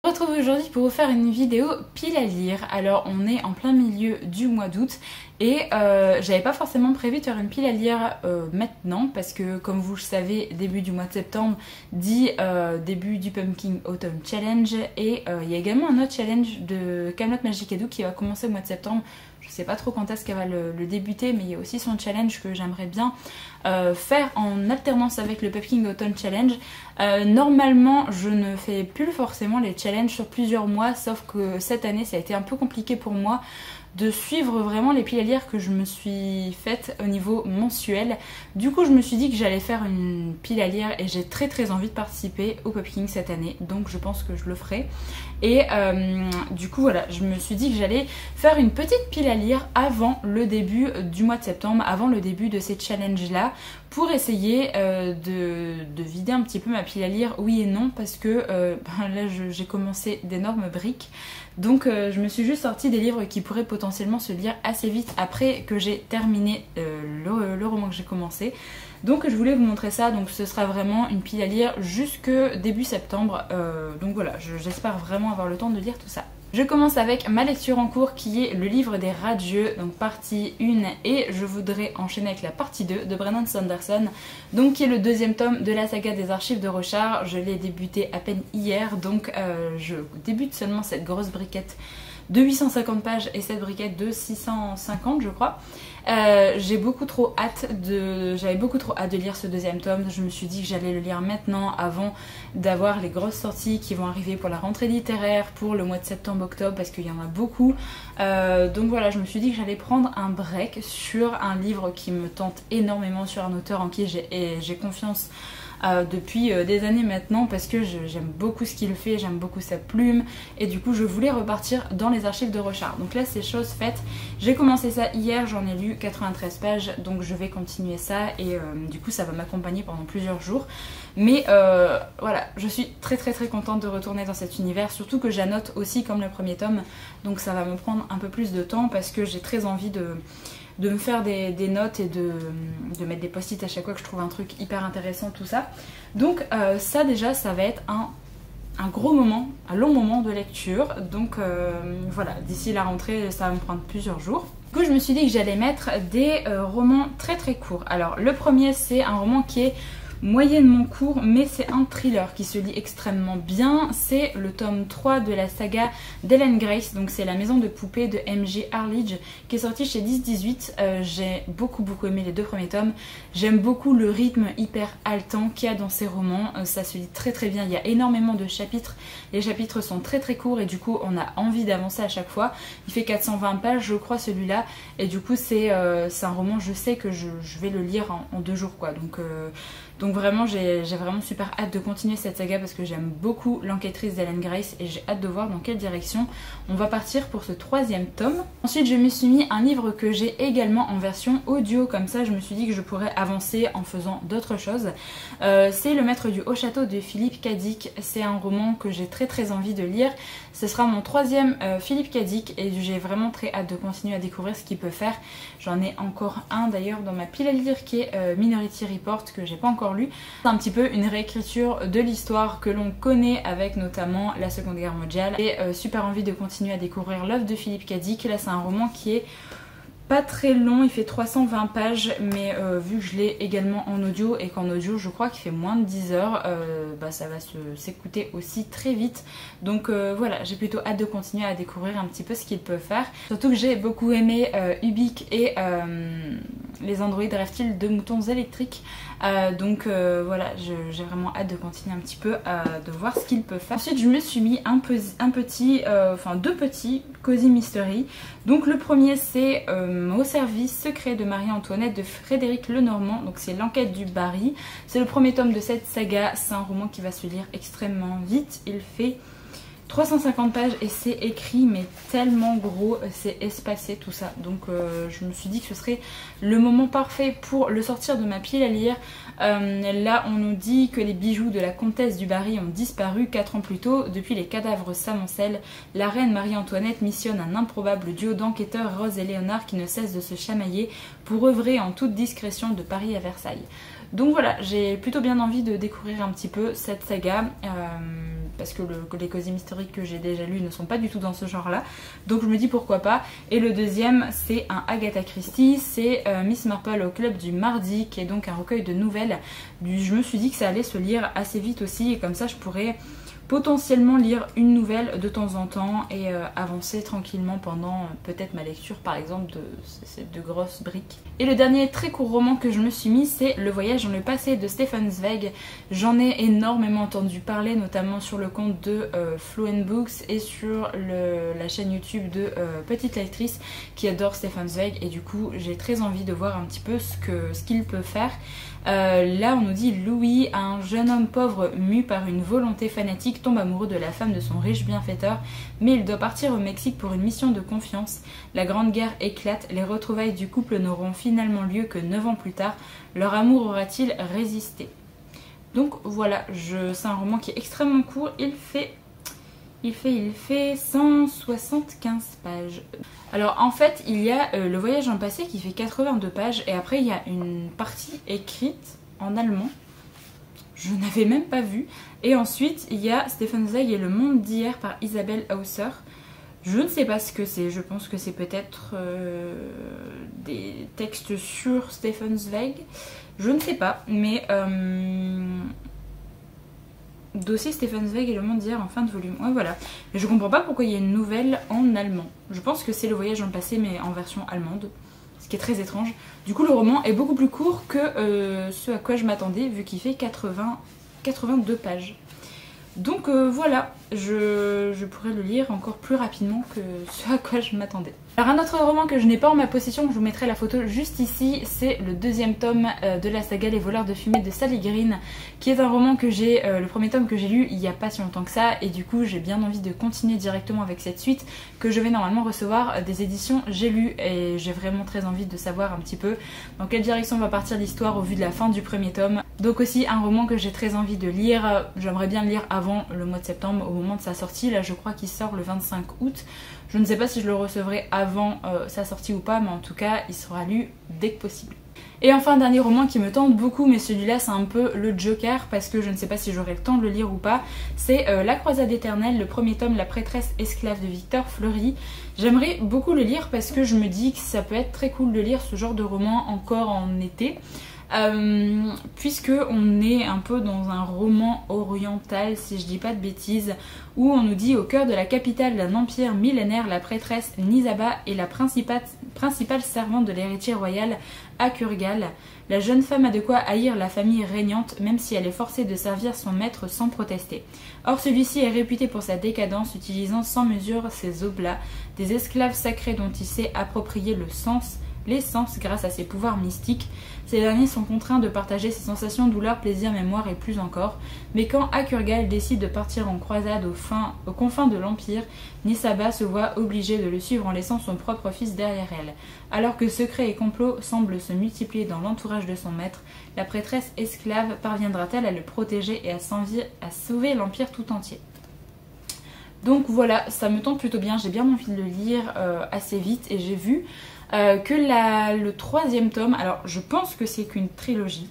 Je me retrouve aujourd'hui pour vous faire une vidéo pile à lire. Alors on est en plein milieu du mois d'août et j'avais pas forcément prévu de faire une pile à lire maintenant parce que comme vous le savez, début du mois de septembre dit début du Pumpkin Autumn Challenge et il y a également un autre challenge de Camelot Magic Edu qui va commencer au mois de septembre. Je sais pas trop quand est-ce qu'elle va le débuter, mais il y a aussi son challenge que j'aimerais bien faire en alternance avec le Pumpkin Autumn Challenge. Normalement je ne fais plus forcément les challenges sur plusieurs mois, sauf que cette année ça a été un peu compliqué pour moi de suivre vraiment les piles à lire que je me suis faites au niveau mensuel. Du coup je me suis dit que j'allais faire une pile à lire et j'ai très envie de participer au Pumpkin cette année, donc je pense que je le ferai. Et du coup voilà, je me suis dit que j'allais faire une petite pile à lire avant le début du mois de septembre, avant le début de ces challenges là, pour essayer de vider un petit peu ma pile à lire, oui et non, parce que là j'ai commencé d'énormes briques. Donc je me suis juste sorti des livres qui pourraient potentiellement se lire assez vite après que j'ai terminé le roman que j'ai commencé. Donc je voulais vous montrer ça, donc ce sera vraiment une pile à lire jusque début septembre. Donc voilà, j'espère vraiment avoir le temps de lire tout ça. Je commence avec ma lecture en cours qui est le livre des radieux, donc partie 1, et je voudrais enchaîner avec la partie 2 de Brandon Sanderson, donc qui est le deuxième tome de la saga des archives de Rochard. Je l'ai débuté à peine hier, donc je débute seulement cette grosse briquette de 850 pages et cette briquette de 650 je crois. J'avais beaucoup trop hâte de lire ce deuxième tome. Je me suis dit que j'allais le lire maintenant avant d'avoir les grosses sorties qui vont arriver pour la rentrée littéraire, pour le mois de septembre-octobre, parce qu'il y en a beaucoup. Donc voilà, je me suis dit que j'allais prendre un break sur un livre qui me tente énormément, sur un auteur en qui j'ai confiance depuis des années maintenant, parce que j'aime beaucoup ce qu'il fait, j'aime beaucoup sa plume, et du coup je voulais repartir dans les archives de Rochard. Donc là c'est chose faite, j'ai commencé ça hier, j'en ai lu 93 pages, donc je vais continuer ça et du coup ça va m'accompagner pendant plusieurs jours. Mais voilà, je suis très contente de retourner dans cet univers, surtout que j'annote aussi comme le premier tome, donc ça va me prendre un peu plus de temps parce que j'ai très envie de me faire des notes et de mettre des post-it à chaque fois que je trouve un truc hyper intéressant, tout ça. Donc ça déjà, ça va être un gros moment, un long moment de lecture. Donc voilà, d'ici la rentrée, ça va me prendre plusieurs jours. Du coup, je me suis dit que j'allais mettre des romans très courts. Alors le premier, c'est un roman qui est moyennement court, mais c'est un thriller qui se lit extrêmement bien. C'est le tome 3 de la saga d'Ellen Grace, donc c'est la maison de poupées de M.J. Arledge qui est sortie chez 10-18. J'ai beaucoup aimé les deux premiers tomes. J'aime beaucoup le rythme hyper haletant qu'il y a dans ces romans. Ça se lit très bien, il y a énormément de chapitres. Les chapitres sont très courts et du coup on a envie d'avancer à chaque fois. Il fait 420 pages je crois celui-là, et du coup c'est un roman, je sais que je vais le lire en 2 jours quoi. Donc vraiment j'ai vraiment super hâte de continuer cette saga parce que j'aime beaucoup l'enquêtrice d'Ellen Grace et j'ai hâte de voir dans quelle direction on va partir pour ce 3e tome. Ensuite je me suis mis un livre que j'ai également en version audio, comme ça je me suis dit que je pourrais avancer en faisant d'autres choses. C'est Le Maître du Haut Château de Philippe K. Dick. C'est un roman que j'ai très envie de lire. Ce sera mon 3e Philippe K. Dick et j'ai vraiment très hâte de continuer à découvrir ce qu'il peut faire. J'en ai encore un d'ailleurs dans ma pile à lire qui est Minority Report, que j'ai pas encore lu. C'est un petit peu une réécriture de l'histoire que l'on connaît avec notamment la Seconde Guerre mondiale. Et super envie de continuer à découvrir l'œuvre de Philippe K. Dick. Là c'est un roman qui est pas très long, il fait 320 pages, mais vu que je l'ai également en audio et qu'en audio je crois qu'il fait moins de 10 heures, ça va s'écouter aussi très vite. Donc voilà, j'ai plutôt hâte de continuer à découvrir un petit peu ce qu'il peut faire. Surtout que j'ai beaucoup aimé Ubik et les androïdes reptiles de moutons électriques. Donc voilà, j'ai vraiment hâte de continuer un petit peu de voir ce qu'il peut faire. Ensuite je me suis mis deux petits Cozy Mystery. Donc le premier c'est Au service secret de Marie-Antoinette de Frédéric Lenormand. Donc c'est l'enquête du Barry. C'est le premier tome de cette saga. C'est un roman qui va se lire extrêmement vite. Il fait 350 pages et c'est écrit mais tellement gros, c'est espacé tout ça. Donc je me suis dit que ce serait le moment parfait pour le sortir de ma pile à lire. Là on nous dit que les bijoux de la comtesse du Barry ont disparu 4 ans plus tôt. Depuis les cadavres s'amoncellent, la reine Marie-Antoinette missionne un improbable duo d'enquêteurs, Rose et Léonard, qui ne cessent de se chamailler pour œuvrer en toute discrétion de Paris à Versailles. Donc voilà, j'ai plutôt bien envie de découvrir un petit peu cette saga. parce que les cosy mystery que j'ai déjà lus ne sont pas du tout dans ce genre là, donc je me dis pourquoi pas. Et le deuxième c'est un Agatha Christie, c'est Miss Marple au club du mardi, qui est donc un recueil de nouvelles. Je me suis dit que ça allait se lire assez vite aussi, et comme ça je pourrais potentiellement lire une nouvelle de temps en temps et avancer tranquillement pendant peut-être ma lecture par exemple de ces deux grosses briques. Et le dernier très court roman que je me suis mis, c'est Le voyage dans le passé de Stefan Zweig. J'en ai énormément entendu parler, notamment sur le compte de Fluent Books et sur la chaîne YouTube de Petite Lectrice qui adore Stefan Zweig, et du coup j'ai très envie de voir un petit peu ce qu'il peut faire. Là on nous dit Louis, un jeune homme pauvre mu par une volonté fanatique, tombe amoureux de la femme de son riche bienfaiteur, mais il doit partir au Mexique pour une mission de confiance. La grande guerre éclate, les retrouvailles du couple n'auront finalement lieu que 9 ans plus tard. Leur amour aura-t-il résisté? Donc voilà, c'est un roman qui est extrêmement court, il fait 175 pages. Alors en fait il y a Le voyage dans le passé qui fait 82 pages, et après il y a une partie écrite en allemand, je n'avais même pas vu, et ensuite il y a Stefan Zweig et Le monde d'hier par Isabelle Hausser. Je ne sais pas ce que c'est, je pense que c'est peut-être des textes sur Stefan Zweig, je ne sais pas, mais dossier Stefan Zweig et Le monde d'hier en fin de volume. Ouais, voilà. Mais je comprends pas pourquoi il y a une nouvelle en allemand. Je pense que c'est Le voyage dans le passé mais en version allemande, ce qui est très étrange. Du coup le roman est beaucoup plus court que ce à quoi je m'attendais, vu qu'il fait 82 pages. Donc voilà, je pourrais le lire encore plus rapidement que ce à quoi je m'attendais. Alors un autre roman que je n'ai pas en ma possession, je vous mettrai la photo juste ici, c'est le deuxième tome de la saga Les voleurs de fumée de Sally Green, qui est un roman que j'ai, le premier tome que j'ai lu il n'y a pas si longtemps que ça, et du coup j'ai bien envie de continuer directement avec cette suite que je vais normalement recevoir des éditions J'ai lu, et j'ai vraiment très envie de savoir un petit peu dans quelle direction va partir l'histoire au vu de la fin du premier tome. Donc aussi un roman que j'ai très envie de lire, j'aimerais bien le lire avant le mois de septembre au moment de sa sortie, là je crois qu'il sort le 25 août. Je ne sais pas si je le recevrai avant sa sortie ou pas, mais en tout cas il sera lu dès que possible. Et enfin un dernier roman qui me tente beaucoup, mais celui-là c'est un peu le Joker parce que je ne sais pas si j'aurai le temps de le lire ou pas, c'est La croisade éternelle, le premier tome, La prêtresse esclave de Victor Fleury. J'aimerais beaucoup le lire parce que je me dis que ça peut être très cool de lire ce genre de roman encore en été. Puisque on est un peu dans un roman oriental, si je dis pas de bêtises, où on nous dit au cœur de la capitale d'un empire millénaire, la prêtresse Nisaba est la principale servante de l'héritier royal Akurgal. La jeune femme a de quoi haïr la famille régnante, même si elle est forcée de servir son maître sans protester. Or celui-ci est réputé pour sa décadence, utilisant sans mesure ses oblats, des esclaves sacrés dont il s'est approprié l'essence grâce à ses pouvoirs mystiques. Ces derniers sont contraints de partager ses sensations, douleurs, plaisirs, mémoire et plus encore. Mais quand Akurgal décide de partir en croisade aux confins de l'Empire, Nisaba se voit obligée de le suivre en laissant son propre fils derrière elle. Alors que secrets et complots semblent se multiplier dans l'entourage de son maître, la prêtresse esclave parviendra-t-elle à le protéger et à sauver l'Empire tout entier? Donc voilà, ça me tente plutôt bien, j'ai bien envie de le lire assez vite, et j'ai vu que le troisième tome, alors je pense que c'est qu'une trilogie,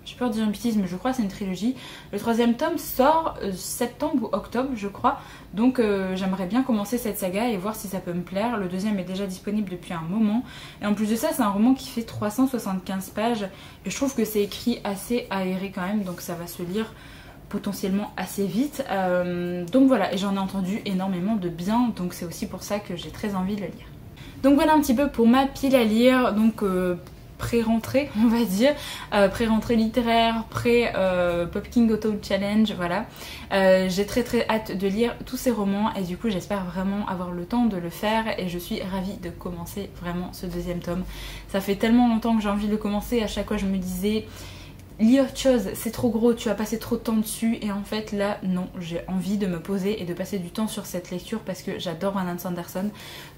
j'ai peur de dire une bêtise mais je crois que c'est une trilogie, le troisième tome sort septembre ou octobre je crois, donc j'aimerais bien commencer cette saga et voir si ça peut me plaire. Le deuxième est déjà disponible depuis un moment, et en plus de ça c'est un roman qui fait 375 pages, et je trouve que c'est écrit assez aéré quand même, donc ça va se lire potentiellement assez vite, donc voilà, et j'en ai entendu énormément de bien, donc c'est aussi pour ça que j'ai très envie de le lire. Donc voilà un petit peu pour ma pile à lire, donc pré-rentrée on va dire, pré-rentrée littéraire, pré-Pop King Auto Challenge, voilà. J'ai très hâte de lire tous ces romans, et du coup j'espère vraiment avoir le temps de le faire, et je suis ravie de commencer vraiment ce deuxième tome. Ça fait tellement longtemps que j'ai envie de le commencer, à chaque fois je me disais lis autre chose, c'est trop gros, tu vas passer trop de temps dessus, et en fait là non, j'ai envie de me poser et de passer du temps sur cette lecture parce que j'adore Brandon Sanderson.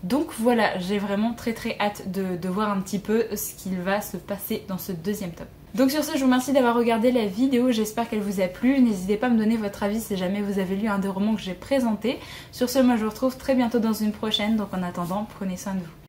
Donc voilà, j'ai vraiment très hâte de voir un petit peu ce qu'il va se passer dans ce deuxième tome. Donc sur ce, je vous remercie d'avoir regardé la vidéo, j'espère qu'elle vous a plu. N'hésitez pas à me donner votre avis si jamais vous avez lu un des romans que j'ai présenté. Sur ce, moi je vous retrouve très bientôt dans une prochaine, donc en attendant, prenez soin de vous.